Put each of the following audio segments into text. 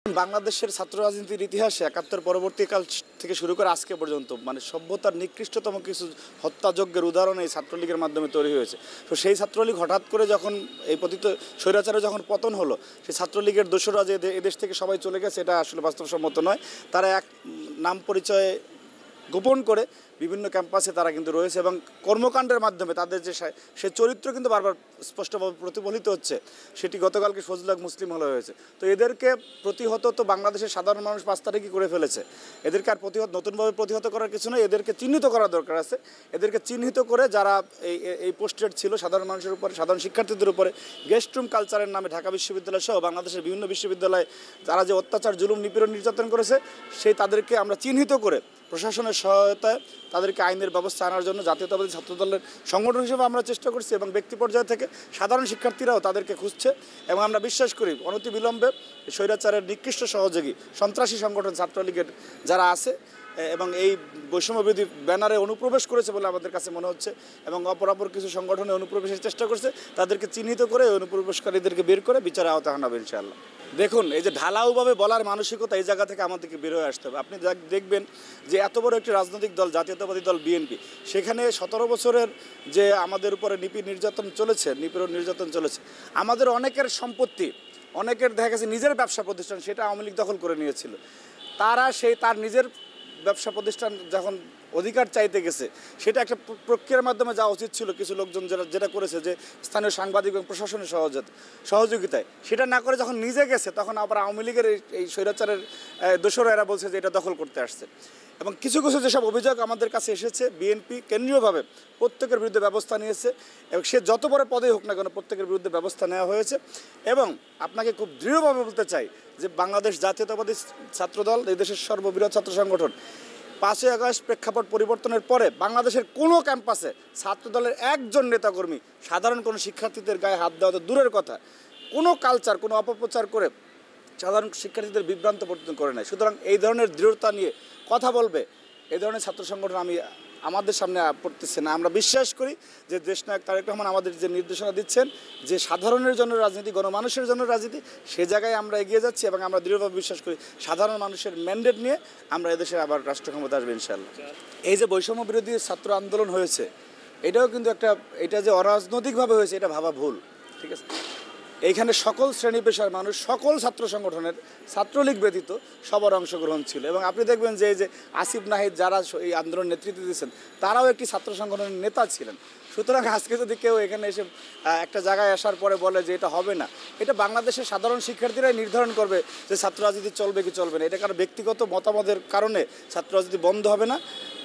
বাংলাদেশের ছাত্র রাজনীতির ইতিহাসে ৭১ পরবর্তীকাল থেকে শুরু করে আজকে পর্যন্ত সভ্যতার নিকৃষ্টতম কিছু হত্যাযজ্ঞের উদাহরণ এই ছাত্রলীগের মাধ্যমে তৈরি হয়েছে। তো সেই ছাত্রলীগ হঠাৎ করে যখন এই পতিত স্বৈরাচারে যখন পতন হলো, সেই ছাত্রলীগের দোসররা যে এদেশ থেকে সবাই চলে গেছে, এটা আসলে বাস্তবসম্মত নয়। তারা এক নাম পরিচয়ে গোপন করে বিভিন্ন ক্যাম্পাসে তারা কিন্তু রয়েছে এবং কর্মকাণ্ডের মাধ্যমে তাদের যে সে চরিত্র কিন্তু বারবার স্পষ্টভাবে প্রতিফলিত হচ্ছে। সেটি গতকালকে ফজলুল হক মুসলিম হলে হয়েছে। তো এদেরকে প্রতিহত তো বাংলাদেশের সাধারণ মানুষ ৫ তারিখই করে ফেলেছে। এদেরকে আর নতুনভাবে প্রতিহত করার কিছু নয়, এদেরকে চিহ্নিত করার দরকার আছে। এদেরকে চিহ্নিত করে যারা এই পোস্টেড ছিল সাধারণ মানুষের উপরে, সাধারণ শিক্ষার্থীদের উপরে গেস্ট রুম কালচারের নামে ঢাকা বিশ্ববিদ্যালয় সহ বাংলাদেশের বিভিন্ন বিশ্ববিদ্যালয়ে তারা যে অত্যাচার, জুলুম, নিপীড়ন, নির্যাতন করেছে, তাদেরকে আমরা চিহ্নিত করে প্রশাসনের সহায়তায় তাদেরকে আইনের ব্যবস্থা আনার জন্য জাতীয়তাবাদী ছাত্রদলের সংগঠন হিসেবে আমরা চেষ্টা করছি এবং ব্যক্তি পর্যায় থেকে সাধারণ শিক্ষার্থীরাও তাদেরকে খুঁজছে। এবং আমরা বিশ্বাস করি অনতিবিলম্বে স্বৈরাচারের নিকৃষ্ট সহযোগী সন্ত্রাসী সংগঠন ছাত্রলীগের যারা আছে এবং এই বৈষম্যবিরোধী ব্যানারে অনুপ্রবেশ করেছে বলে আমাদের কাছে মনে হচ্ছে এবং অপরাপর কিছু সংগঠনে অনুপ্রবেশের চেষ্টা করছে, তাদেরকে চিহ্নিত করে অনুপ্রবেশকারীদেরকে বের করে বিচারে আওতা আনা হবে ইনশাআল্লাহ। দেখুন, এই যে ঢালাওভাবে বলার মানসিকতা, এই জায়গা থেকে আমাদেরকে বের হয়ে আসতে হবে। আপনি দেখবেন যে এত বড় একটি রাজনৈতিক দল, জাতীয়তাবাদী দল বিএনপি, সেখানে ১৭ বছরের যে আমাদের উপরে নিপীড়ন নির্যাতন চলেছে, আমাদের অনেকের সম্পত্তি, অনেকের দেখা গেছে নিজের ব্যবসা প্রতিষ্ঠান, সেটা আওয়ামী লীগ দখল করে নিয়েছিল। তারা তার নিজের ব্যবসা প্রতিষ্ঠান যখন অধিকার চাইতে গেছে, সেটা একটা প্রক্রিয়ার মাধ্যমে যাওয়া উচিত ছিল। কিছু লোকজন যেটা করেছে যে স্থানীয় সাংবাদিক এবং প্রশাসনের সহযোগিতায়, সেটা না করে যখন নিজে গেছে, তখন আবার আওয়ামী লীগের এই স্বৈরাচারের দোসররা এরা বলছে যে এটা দখল করতে আসছে। এবং কিছু যেসব অভিযোগ আমাদের কাছে এসেছে, বিএনপি কেন্দ্রীয়ভাবে প্রত্যেকের বিরুদ্ধে ব্যবস্থা নিয়েছে এবং সে যত বড় পদেই হোক না কেন, প্রত্যেকের বিরুদ্ধে ব্যবস্থা নেওয়া হয়েছে। এবং আপনাকে খুব দৃঢ়ভাবে বলতে চাই যে বাংলাদেশ জাতীয়তাবাদী ছাত্রদল এই দেশের সর্ববৃহৎ ছাত্র সংগঠন, ৫ই আগস্ট প্রেক্ষাপট পরিবর্তনের পরে বাংলাদেশের কোনো ক্যাম্পাসে ছাত্রদলের একজন নেতাকর্মী সাধারণ কোনো শিক্ষার্থীদের গায়ে হাত দেওয়া তো দূরের কথা, কোনো কালচার, কোনো অপপ্রচার করে সাধারণ শিক্ষার্থীদের বিভ্রান্ত পর্যন্ত করে নেয়। সুতরাং এই ধরনের দৃঢ়তা নিয়ে কথা বলবে এই ধরনের ছাত্র সংগঠন আমাদের সামনে পড়তেছে না। আমরা বিশ্বাস করি যে দেশনায়ক তারেক রহমান আমাদের যে নির্দেশনা দিচ্ছেন, যে সাধারণের জন্য রাজনীতি, গণমানুষের জন্য রাজনীতি, সে জায়গায় আমরা এগিয়ে যাচ্ছি এবং আমরা দৃঢ়ভাবে বিশ্বাস করি সাধারণ মানুষের ম্যান্ডেট নিয়ে আমরা এদেশে আবার রাষ্ট্র ক্ষমতা আসবে ইনশাআল্লাহ। এই যে বৈষম্য বিরোধী ছাত্র আন্দোলন হয়েছে, এটাও কিন্তু এটা যে অরাজনৈতিকভাবে হয়েছে, এটা ভাবা ভুল, ঠিক আছে? এইখানে সকল শ্রেণী পেশার মানুষ, সকল ছাত্র সংগঠনের, ছাত্রলীগ ব্যতীত সবার অংশগ্রহণ ছিল। এবং আপনি দেখবেন যে আসিফ নাহিদ যারা এই আন্দোলনের নেতৃত্ব দিয়েছেন, তারাও একটি ছাত্র সংগঠনের নেতা ছিলেন। সুতরাং আজকে যদি কেউ এখানে এসে একটা জায়গায় আসার পরে বলে যে এটা হবে না, এটা বাংলাদেশের সাধারণ শিক্ষার্থীরাই নির্ধারণ করবে যে ছাত্র রাজনীতি চলবে কি চলবে না। এটা কারণ ব্যক্তিগত মতামতের কারণে ছাত্র রাজনীতি বন্ধ হবে না,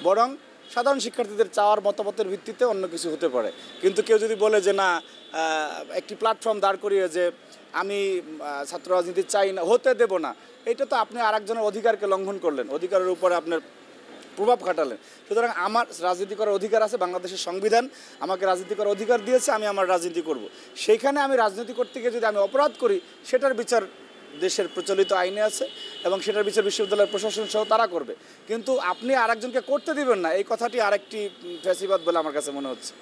বরং সাধারণ শিক্ষার্থীদের চাওয়ার মতামতের ভিত্তিতে অন্য কিছু হতে পারে। কিন্তু কেউ যদি বলে যে না, একটি প্ল্যাটফর্ম দাঁড় করিয়ে যে আমি ছাত্র রাজনীতি চাই না, হতে দেব না, এটা তো আপনি আরেকজনের অধিকারকে লঙ্ঘন করলেন, অধিকারের উপরে আপনার প্রভাব খাটালেন। সুতরাং আমার রাজনীতি করার অধিকার আছে, বাংলাদেশের সংবিধান আমাকে রাজনীতি করার অধিকার দিয়েছে, আমি আমার রাজনীতি করব। সেইখানে আমি রাজনীতি করতে গিয়ে যদি আমি অপরাধ করি, সেটার বিচার দেশের প্রচলিত আইনে আছে এবং সেটার বিচার বিশ্ববিদ্যালয়ের প্রশাসন সহ তারা করবে। কিন্তু আপনি আরেকজনকে করতে দিবেন না, এই কথাটি আরেকটি ফ্যাসিবাদ বলে আমার কাছে মনে হচ্ছে।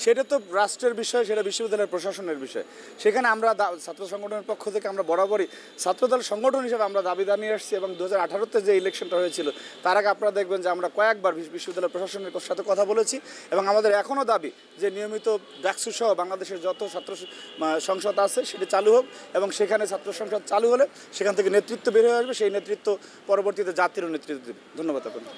সেটা তো রাষ্ট্রের বিষয়, সেটা বিশ্ববিদ্যালয়ের প্রশাসনের বিষয়। সেখানে আমরা ছাত্র সংগঠনের পক্ষ থেকে আমরা বরাবরই ছাত্রদল সংগঠন হিসেবে আমরা দাবি জানিয়ে আসছি এবং 2018-তে যে ইলেকশনটা হয়েছিল, তার আগে আপনারা দেখবেন যে আমরা কয়েকবার বিশ্ববিদ্যালয় প্রশাসনের সাথে কথা বলেছি এবং আমাদের এখনও দাবি যে নিয়মিত ডাকসু সহ বাংলাদেশের যত ছাত্র সংসদ আছে সেটি চালু হোক এবং সেখানে ছাত্র সংসদ চালু হলে সেখান থেকে নেতৃত্ব বের হয়ে আসবে, সেই নেতৃত্ব পরবর্তীতে জাতিরও নেতৃত্ব দেবে। ধন্যবাদ আপনাকে।